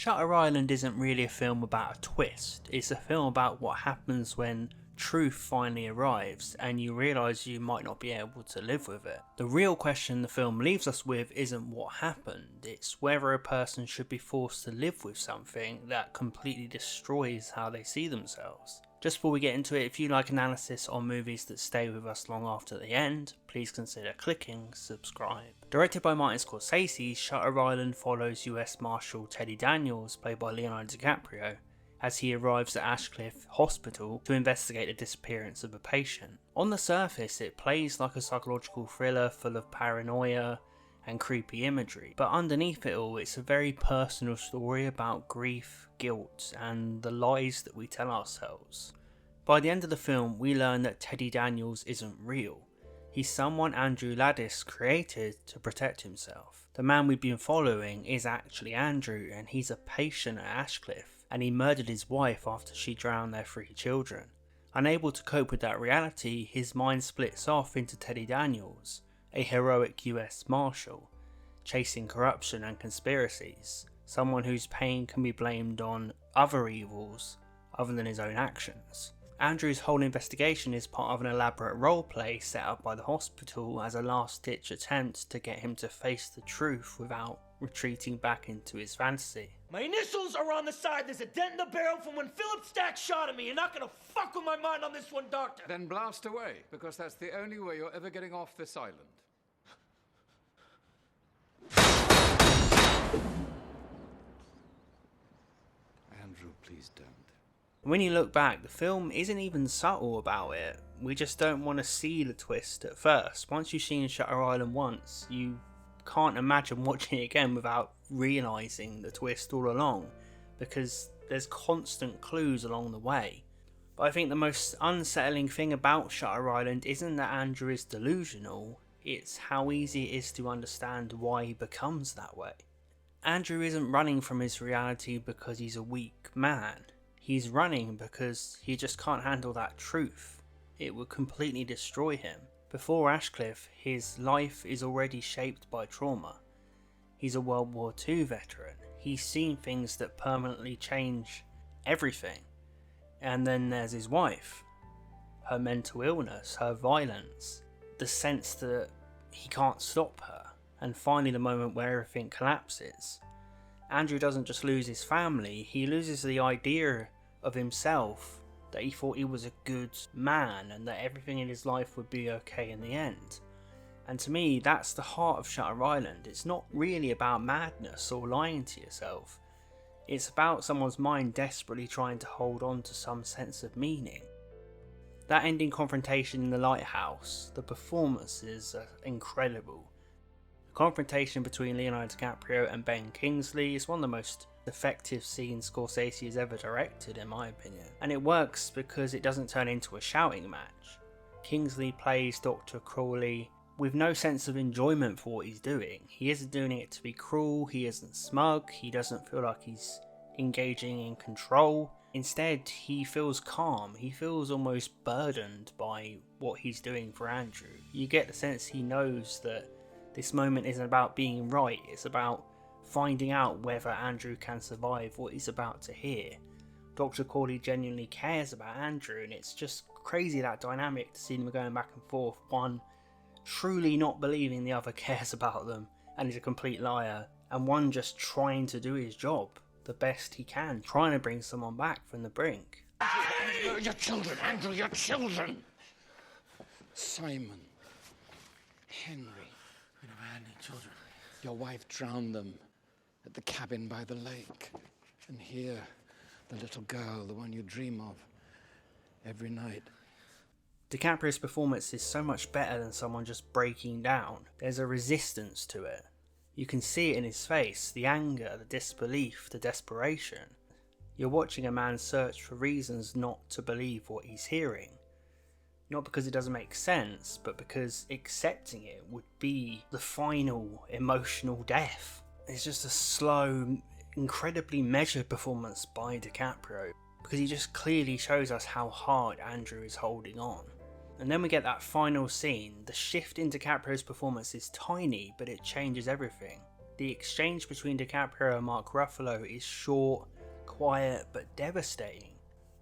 Shutter Island isn't really a film about a twist, it's a film about what happens when truth finally arrives and you realise you might not be able to live with it. The real question the film leaves us with isn't what happened, it's whether a person should be forced to live with something that completely destroys how they see themselves. Just before we get into it, if you like analysis on movies that stay with us long after the end, please consider clicking subscribe. Directed by Martin Scorsese, Shutter Island follows US Marshal Teddy Daniels, played by Leonardo DiCaprio, as he arrives at Ashcliffe Hospital to investigate the disappearance of a patient. On the surface, it plays like a psychological thriller full of paranoia and creepy imagery, but underneath it all, it's a very personal story about grief, guilt, and the lies that we tell ourselves. By the end of the film, we learn that Teddy Daniels isn't real. He's someone Andrew Laddis created to protect himself. The man we've been following is actually Andrew, and he's a patient at Ashcliffe, and he murdered his wife after she drowned their 3 children. Unable to cope with that reality, his mind splits off into Teddy Daniels, a heroic US Marshal, chasing corruption and conspiracies, someone whose pain can be blamed on other evils other than his own actions. Andrew's whole investigation is part of an elaborate roleplay set up by the hospital as a last-ditch attempt to get him to face the truth without retreating back into his fantasy. My initials are on the side. There's a dent in the barrel from when Philip Stack shot at me. You're not gonna fuck with my mind on this one, Doctor. Then blast away, because that's the only way you're ever getting off this island. Andrew, please don't. When you look back, the film isn't even subtle about it. We just don't want to see the twist at first. Once you've seen Shutter Island once, you can't imagine watching it again without realising the twist all along, because there's constant clues along the way. But I think the most unsettling thing about Shutter Island isn't that Andrew is delusional, it's how easy it is to understand why he becomes that way. Andrew isn't running from his reality because he's a weak man. He's running because he just can't handle that truth. It would completely destroy him. Before Ashcliffe, his life is already shaped by trauma. He's a World War II veteran. He's seen things that permanently change everything. And then there's his wife. Her mental illness, her violence, the sense that he can't stop her, and finally the moment where everything collapses. Andrew doesn't just lose his family, he loses the idea of himself, that he thought he was a good man and that everything in his life would be okay in the end. And to me, that's the heart of Shutter Island. It's not really about madness or lying to yourself. It's about someone's mind desperately trying to hold on to some sense of meaning. That ending confrontation in the lighthouse, the performances are incredible. The confrontation between Leonardo DiCaprio and Ben Kingsley is one of the most effective scenes Scorsese has ever directed, in my opinion. And it works because it doesn't turn into a shouting match. Kingsley plays Dr. Crawley with no sense of enjoyment for what he's doing. He isn't doing it to be cruel, he isn't smug, he doesn't feel like he's engaging in control. Instead, he feels calm, he feels almost burdened by what he's doing for Andrew. You get the sense he knows that this moment isn't about being right, it's about finding out whether Andrew can survive what he's about to hear. Dr. Crawley genuinely cares about Andrew, and it's just crazy, that dynamic, to see them going back and forth, one truly not believing the other cares about them and is a complete liar, and one just trying to do his job the best he can, trying to bring someone back from the brink. Your children, Andrew, your children! Simon, Henry. We never had any children. Your wife drowned them at the cabin by the lake. And here, the little girl, the one you dream of every night. DiCaprio's performance is so much better than someone just breaking down. There's a resistance to it. You can see it in his face, the anger, the disbelief, the desperation. You're watching a man search for reasons not to believe what he's hearing. Not because it doesn't make sense, but because accepting it would be the final emotional death. It's just a slow, incredibly measured performance by DiCaprio, because he just clearly shows us how hard Andrew is holding on. And then we get that final scene. The shift in DiCaprio's performance is tiny, but it changes everything. The exchange between DiCaprio and Mark Ruffalo is short, quiet, but devastating.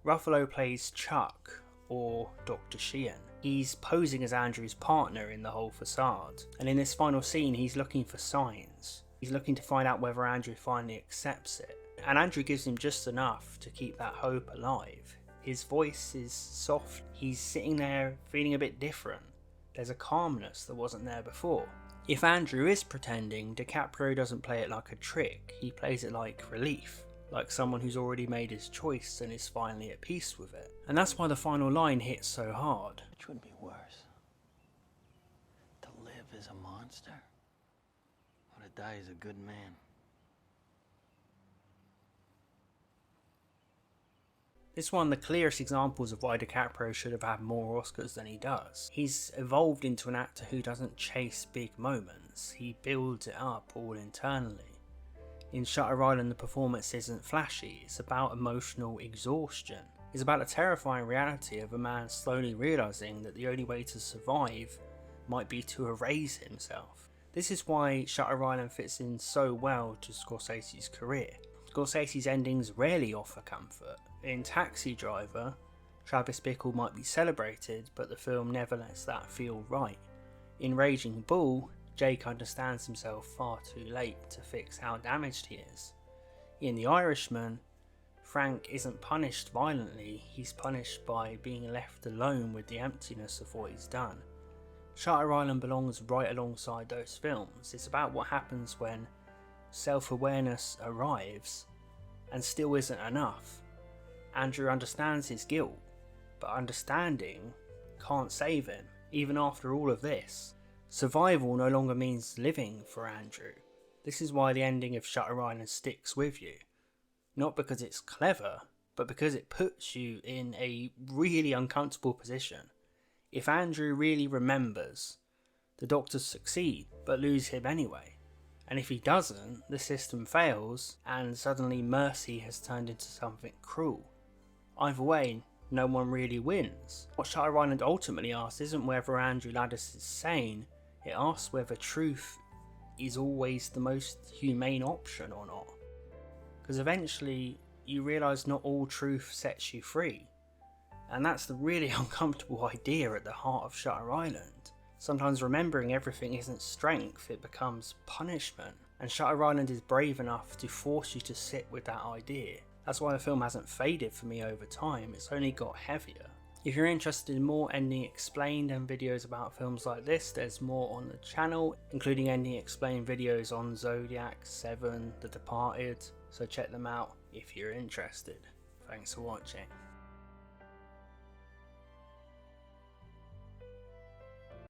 Ruffalo plays Chuck, or Dr. Sheehan. He's posing as Andrew's partner in the whole facade, and in this final scene he's looking for signs. He's looking to find out whether Andrew finally accepts it, and Andrew gives him just enough to keep that hope alive. His voice is soft, he's sitting there feeling a bit different. There's a calmness that wasn't there before. If Andrew is pretending, DiCaprio doesn't play it like a trick, he plays it like relief. Like someone who's already made his choice and is finally at peace with it. And that's why the final line hits so hard. Which would be worse? To live as a monster? Or to die as a good man? This is one of the clearest examples of why DiCaprio should have had more Oscars than he does. He's evolved into an actor who doesn't chase big moments, he builds it up all internally. In Shutter Island, the performance isn't flashy, it's about emotional exhaustion. It's about the terrifying reality of a man slowly realising that the only way to survive might be to erase himself. This is why Shutter Island fits in so well to Scorsese's career. Scorsese's endings rarely offer comfort. In Taxi Driver, Travis Bickle might be celebrated, but the film never lets that feel right. In Raging Bull, Jake understands himself far too late to fix how damaged he is. In The Irishman, Frank isn't punished violently, he's punished by being left alone with the emptiness of what he's done. Shutter Island belongs right alongside those films. It's about what happens when self-awareness arrives and still isn't enough. Andrew understands his guilt, but understanding can't save him, even after all of this. Survival no longer means living for Andrew. This is why the ending of Shutter Island sticks with you. Not because it's clever, but because it puts you in a really uncomfortable position. If Andrew really remembers, the doctors succeed, but lose him anyway. And if he doesn't, the system fails, and suddenly mercy has turned into something cruel. Either way, no one really wins. What Shutter Island ultimately asks isn't whether Andrew Laddis is sane, it asks whether truth is always the most humane option or not. Because eventually, you realise not all truth sets you free. And that's the really uncomfortable idea at the heart of Shutter Island. Sometimes remembering everything isn't strength, it becomes punishment. And Shutter Island is brave enough to force you to sit with that idea. That's why the film hasn't faded for me over time, it's only got heavier. If you're interested in more Ending Explained and videos about films like this, there's more on the channel, including Ending Explained videos on Zodiac, Seven, The Departed, so check them out if you're interested. Thanks for watching.